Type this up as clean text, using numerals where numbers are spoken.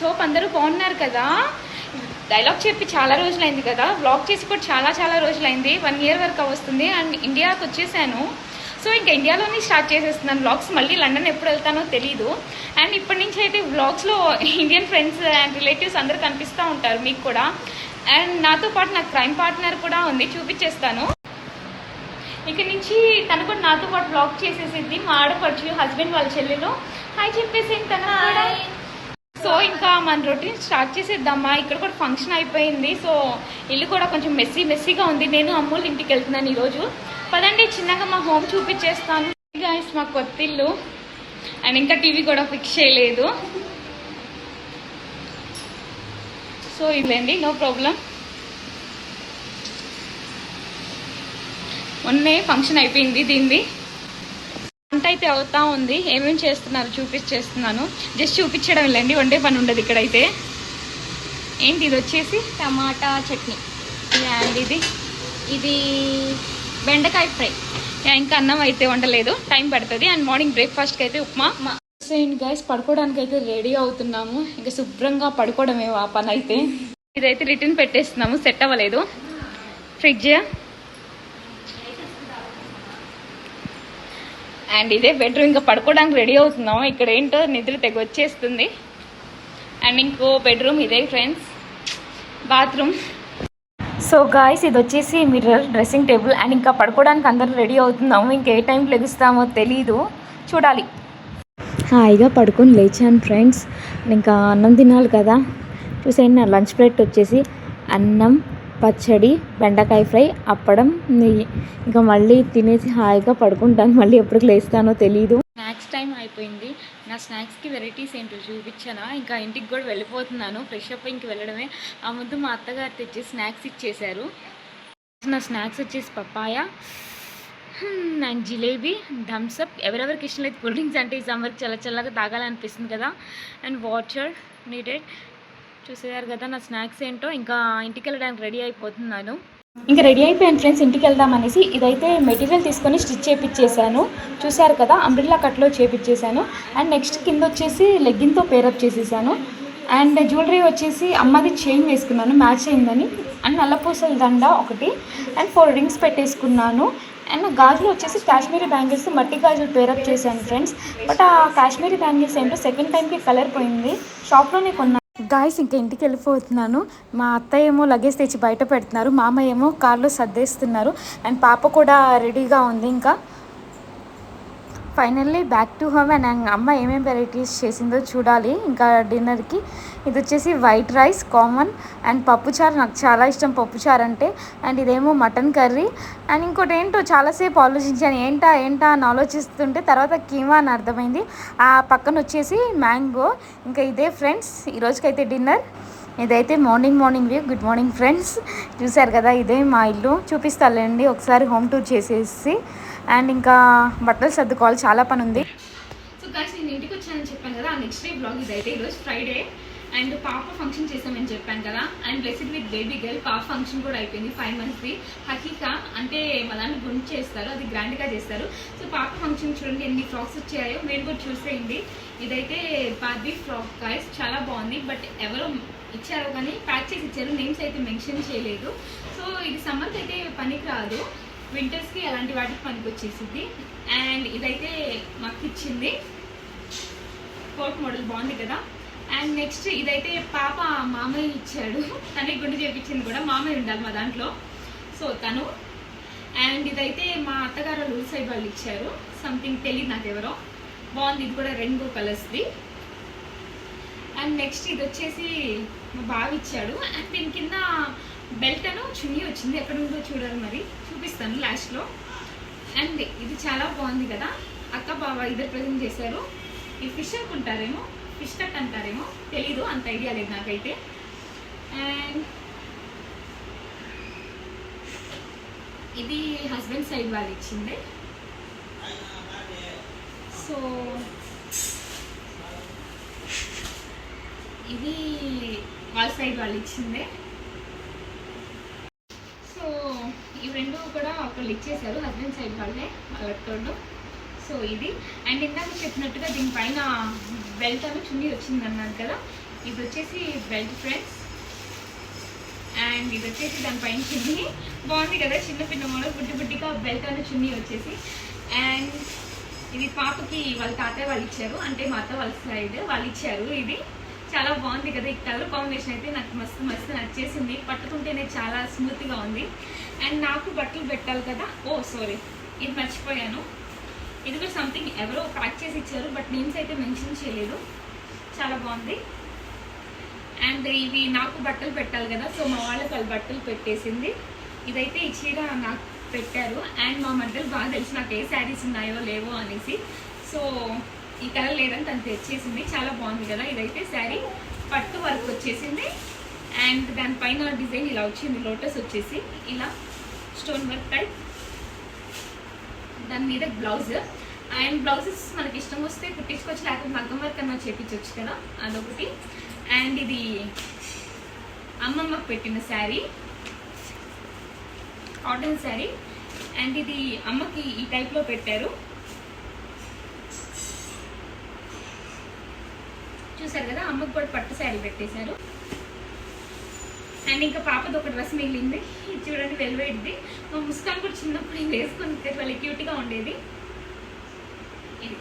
Hope అందరూ బాగున్నారు కదా. డైలాగ్ చెప్పి చాలా రోజులైంది కదా, వ్లాగ్ చేసి కూడా చాలా రోజులైంది, 1 year వరకు వస్తుంది. అండ్ ఇండియాకి వచ్చేసాను. సో ఇంకా ఇండియాలోనే స్టార్ట్ చేసేస్తున్నాను వ్లాగ్స్. మళ్ళీ లండన్ ఎప్పుడు వెళ్తానో తెలీదు. అండ్ ఇప్పటి నుంచి అయితే వ్లాగ్స్లో ఇండియన్ ఫ్రెండ్స్ అండ్ రిలేటివ్స్ అందరూ కనిపిస్తూ ఉంటారు మీకు కూడా. అండ్ నాతో పాటు నాకు క్రైమ్ పార్ట్నర్ కూడా ఉంది, చూపించేస్తాను. ఇక్కడి నుంచి తను కూడా నాతో పాటు వ్లాగ్ చేసేసింది. మా ఆడపడుచు హస్బెండ్ వాళ్ళ చెల్లెలు హాయ్ చెప్పేసింది తను కూడా. సో ఇంకా మన రొటీన్ స్టార్ట్ చేసేద్దామా. ఇక్కడ కూడా ఫంక్షన్ అయిపోయింది. సో ఇల్లు కూడా కొంచెం మెస్సీగా ఉంది. నేను అమ్మోళ్ళ ఇంటికి వెళ్తున్నాను ఈరోజు. పదండి చిన్నగా మా హోమ్ చూపించేస్తాను. గైస్ మా కొత్త ఇల్లు. అండ్ ఇంకా టీవీ కూడా ఫిక్స్ చేయలేదు. సో ఇదండి, నో ప్రాబ్లం. మొన్నే ఫంక్షన్ అయిపోయింది దీనిది. వంట అయితే అవుతా ఉంది. ఏమేమి చేస్తున్నారు చూపించేస్తున్నాను. జస్ట్ చూపించడం వెళ్ళండి, వండే పని ఉండదు ఇక్కడైతే. ఏంటి ఇది వచ్చేసి టమాటా చట్నీ అండ్ ఇది బెండకాయ ఫ్రై. ఇంకా అన్నం అయితే వండలేదు, టైం పడుతుంది. అండ్ మార్నింగ్ బ్రేక్ఫాస్ట్కి అయితే ఉప్మా. గైస్ పడుకోవడానికి అయితే రెడీ అవుతున్నాము. ఇంకా శుభ్రంగా పడుకోవడమే ఆ పని అయితే. ఇదైతే రిటర్న్ పెట్టేస్తున్నాము, సెట్ అవ్వలేదు. ఫ్రిడ్జ్ అండ్ ఇదే బెడ్రూమ్. ఇంకా పడుకోవడానికి రెడీ అవుతున్నాము. ఇక్కడ ఏంటో నిద్ర తెగ వచ్చేస్తుంది. అండ్ ఇంకో బెడ్రూమ్ ఇదే ఫ్రెండ్స్, బాత్రూమ్. సో గాయస్ ఇది వచ్చేసి మిర్రర్, డ్రెస్సింగ్ టేబుల్. అండ్ ఇంకా పడుకోవడానికి అందరూ రెడీ అవుతున్నాము. ఇంకా ఏ టైంకి లెగుస్తామో తెలీదు, చూడాలి. హాయిగా పడుకొని లేచాను ఫ్రెండ్స్. ఇంకా అన్నం తినాలి కదా. చూసేయండి నా లంచ్ ప్లేట్ వచ్చేసి అన్నం, పచ్చడి, బెండకాయ ఫ్రై, అప్పడం, నెయ్యి. ఇంకా మళ్ళీ తినేసి హాయిగా పడుకుంటాను. మళ్ళీ ఎప్పటికి లేస్తానో తెలీదు. స్నాక్స్ టైం అయిపోయింది. నా స్నాక్స్కి వెరైటీస్ ఏంటో చూపించానా. ఇంకా ఇంటికి కూడా వెళ్ళిపోతున్నాను. ఫ్రెష్ అప్ ఇంక వెళ్ళడమే. ఆ ముందు మా అత్తగారు తెచ్చి స్నాక్స్ ఇచ్చేశారు. నా స్నాక్స్ వచ్చేసి పపాయ అండ్ జిలేబీ, థమ్స్అప్. ఎవరెవరికి ఇష్టం లేదు కూల్ డ్రింక్స్ అంటే ఈ సమ్మర్కి చల్లగా తాగాలనిపిస్తుంది కదా. And water needed. చూసేయారు కదా నా స్నాక్స్ ఏంటో. ఇంకా ఇంటికి వెళ్ళడానికి రెడీ అయిపోతున్నాను. ఇంకా రెడీ అయిపోయాను ఫ్రెండ్స్, ఇంటికి వెళ్దాం అనేసి. ఇదైతే మెటీరియల్ తీసుకొని స్టిచ్ చేపించేసాను. చూసారు కదా, అంబ్రిల్లా కట్లో చేపించేసాను. అండ్ నెక్స్ట్ కింద వచ్చేసి లెగ్గిన్తో పేరప్ చేసేసాను. అండ్ జ్యువెలరీ వచ్చేసి అమ్మది చైన్ వేసుకున్నాను, మ్యాచ్ అయిందని. అండ్ నల్లపూసల దండ ఒకటి అండ్ 4 రింగ్స్ పెట్టేసుకున్నాను. అండ్ గాజులు వచ్చేసి కాశ్మీరీ బ్యాంగిల్స్, మట్టి గాజులు పేరప్ చేశాను ఫ్రెండ్స్. బట్ ఆ కాశ్మీరీ బ్యాంగిల్స్ ఏంటో సెకండ్ టైంకి కలర్ పోయింది. షాప్లోనే కొన్నాను. గాయస్ ఇంకా ఇంటికి వెళ్ళిపోతున్నాను. మా అత్తయ్య ఏమో లగేజ్ తెచ్చి బయట పెడుతున్నారు, మామయ్య ఏమో కార్లో సర్దేస్తున్నారు. అండ్ పాప కూడా రెడీగా ఉంది. ఇంకా finally back to home. And అమ్మ ఏమేమి వెరైటీస్ చేసిందో చూడాలి. ఇంకా డిన్నర్కి ఇది వచ్చేసి వైట్ రైస్ కామన్ అండ్ పప్పుచారు. నాకు చాలా ఇష్టం పప్పుచారు అంటే. అండ్ ఇదేమో మటన్ కర్రీ. అండ్ ఇంకోటి ఏంటో చాలాసేపు ఆలోచించాను, ఏంటా అని ఆలోచిస్తుంటే తర్వాత కీమా అని అర్థమైంది. ఆ పక్కన వచ్చేసి మ్యాంగో. ఇంకా ఇదే ఫ్రెండ్స్ ఈరోజుకైతే డిన్నర్. ఇదైతే morning view. Good morning friends. చూసారు కదా, ఇదే మా ఇల్లు. చూపిస్తానండి ఒకసారి హోమ్ టూర్ చేసేసి. అండ్ ఇంకా బట్టలు సర్దుకోవాలి, చాలా పని ఉంది. సో గాయ్స్ నేను ఇంటికి వచ్చానని చెప్పాను కదా, ఆ నెక్స్ట్ డే బ్లాగ్ ఇదైతే. ఈరోజు ఫ్రైడే అండ్ పాప ఫంక్షన్ చేసామని చెప్పాను కదా. And blessed with baby girl. పాప ఫంక్షన్ కూడా అయిపోయింది, 5 monthsది. హకీకా అంటే మా దాన్ని గుండు చేస్తారు, అది గ్రాండ్గా చేస్తారు. సో పాప ఫంక్షన్ చూడండి ఎన్ని ఫ్రాక్స్ వచ్చాయో, మీరు కూడా చూసేయండి. ఇదైతే బార్బీ ఫ్రాక్ గాయ్స్, చాలా బాగుంది. బట్ ఎవరో ఇచ్చారో కానీ ప్యాక్ చేసి ఇచ్చారు, నేమ్స్ అయితే మెన్షన్ చేయలేదు. సో ఇది సమ్మర్కి అయితే పనికి రాదు, వింటర్స్కి అలాంటి వాటికి పనికి వచ్చేసింది. అండ్ ఇదైతే మాకు ఇచ్చింది కోట్ మోడల్, బాగుంది కదా. అండ్ నెక్స్ట్ ఇదైతే పాప మామయ్య ఇచ్చాడు, తనకి గుండు చేయించింది కూడా. మామయ్య ఉండాలి మా దాంట్లో, సో తను. అండ్ ఇదైతే మా అత్తగారు లూల్ సైడ్ వాళ్ళు ఇచ్చారు, సంథింగ్ తెలియదు నాకు ఎవరో. బాగుంది, ఇది కూడా రెయిన్బో కలర్స్ది. అండ్ నెక్స్ట్ ఇది వచ్చేసి మా బావ ఇచ్చాడు. అండ్ దీని కింద బెల్ట్ అను చున్నీ వచ్చింది, ఎక్కడ ఉందో చూడాలి, మరి చూపిస్తాను లాస్ట్లో. అండ్ ఇది చాలా బాగుంది కదా, అక్క బావ ఇద్దరు ప్రజెంట్ చేశారు. ఇది ఫిష్ అనుకుంటారేమో, ఫిష్ కట్ అంటారేమో, తెలీదు, అంత ఐడియా లేదు నాకైతే. అండ్ ఇది హస్బెండ్ సైడ్ వాళ్ళు ఇచ్చింది. సో ఇది వాళ్ళ సైడ్ వాళ్ళు ఇచ్చిందే. సో ఇవి రెండు కూడా ఒకళ్ళు ఇచ్చేసారు, హస్బెండ్ సైడ్ వాళ్ళే, వాళ్ళ తోడు. సో ఇది. అండ్ ఇందాక చెప్పినట్టుగా దీనిపైన బెల్ట్ అని చున్నీ వచ్చింది అన్నారు కదా, ఇది వచ్చేసి బెల్ట్ ఫ్రెండ్స్. అండ్ ఇది వచ్చేసి దానిపైన చున్నీ. బాగుంది కదా, చిన్న పిన్నమూల బుడ్డి బుడ్డిగా బెల్ట్ అనే చున్నీ వచ్చేసి. అండ్ ఇది పాపకి వాళ్ళ తాతయ్య వాళ్ళు ఇచ్చారు, అంటే మా అత్త వాళ్ళ సైడ్ వాళ్ళు ఇచ్చారు. ఇది చాలా బాగుంది కదా, ఈ కలర్ కాంబినేషన్ అయితే నాకు మస్తు మస్తు నచ్చేసింది. పట్టుకుంటేనే చాలా స్మూత్గా ఉంది. అండ్ నాకు బట్టలు పెట్టాలి కదా, ఓ సారీ ఇది మర్చిపోయాను. ఇది కూడా సంథింగ్ ఎవరో ప్యాక్ చేసి ఇచ్చారు, బట్ నేమ్స్ అయితే మెన్షన్ చేయలేదు. చాలా బాగుంది. అండ్ ఇవి నాకు బట్టలు పెట్టాలి కదా, సో మా వాళ్ళకి వాళ్ళు బట్టలు పెట్టేసింది. ఇదైతే ఈ చీర నాకు పెట్టారు. అండ్ మా మధ్యలో బాగా తెలిసి నాకు ఏ శారీస్ ఉన్నాయో లేవో అనేసి, సో ఈ కలర్ లేదని తను తెచ్చేసింది. చాలా బాగుంది కదా. ఇదైతే శారీ పట్టు వర్క్ వచ్చేసింది. అండ్ దానిపైన డిజైన్ ఇలా వచ్చింది, లోటస్ వచ్చేసి ఇలా స్టోన్ వర్క్ టైప్. దాని మీద బ్లౌజ్. అండ్ బ్లౌజెస్ మనకి ఇష్టం వస్తే కుట్టించుకోవచ్చు, లేకపోతే మగ్గం వర్క్ అన్నా చేపించవచ్చు కదా, అదొకటి. అండ్ ఇది అమ్మమ్మకు పెట్టిన శారీ, కాటన్ శారీ. అండ్ ఇది అమ్మకి ఈ టైప్లో పెట్టారు, చూసారు కదా. అమ్మకి కూడా పట్టు శారీ పెట్టేశారు. అండ్ ఇంకా పాపది ఒక డ్రెస్ మిగిలింది, ఇది చూడండి వెల్వెట్ది. మా ముస్కాన్ కూడా చిన్నప్పుడు వేసుకుంటే వాళ్ళకి క్యూట్గా ఉండేది. ఇది